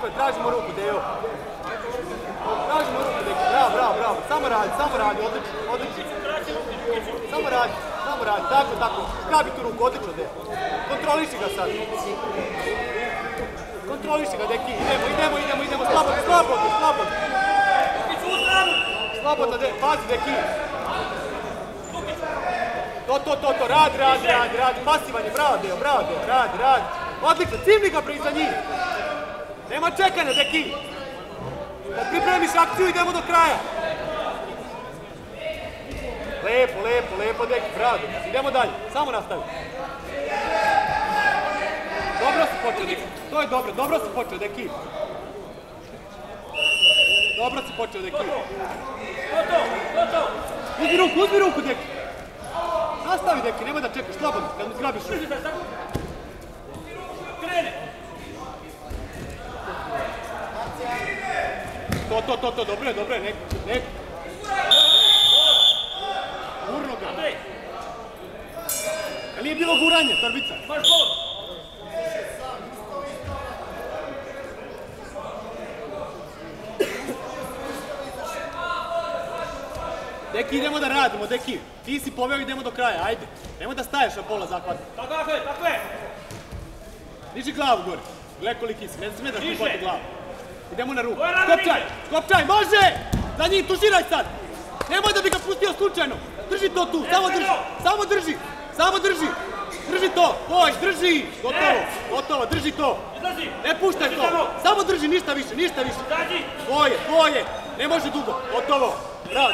tako je, tražimo ruku, Dejo. Tražimo ruku, Deki, bravo, samo radi, odlično. Samo radi, tako, škabi tu ruku, odlično, Dejo. Kontroliši ga sad. Kontroliši ga, Deki, idemo, slobodno, pazi, Deki. To, radi, pasivan je, bravo, Dejo, radi. Odlično, cimni ga iza njih. Nema čekanja, Deki. Kad pripremiš akciju, idemo do kraja. Lepo, Deki, bravo. Idemo dalje, samo nastavi. Dobro si počeo, Deki. To je dobro si počeo, Deki. Uzmi ruku, Deki. Nastavi, Deki, nemoj da čekaš, slobodno, kad mu zgrabiš ruku. To, dobro je, nek. Gurno ga. Ali nije bilo guranje, torbica. Deki, idemo da radimo, Deki. Ti si poveo, idemo do kraja, ajde. Nemoj da staješ na pola zahvata. Tako je. Diži glavu gore. Gledaj koliki si, ne sme da ti poti glavu. Idemo na ruku. Skopčaj, može! Za njih, tužiraj sad! Nemoj da bi ga pustio slučajno! Drži to tu, samo drži! Drži to, pojš, drži! Gotovo, drži to! Ne puštaj to! Samo drži, ništa više! Tvoje! Ne može dugo, gotovo! Bravo!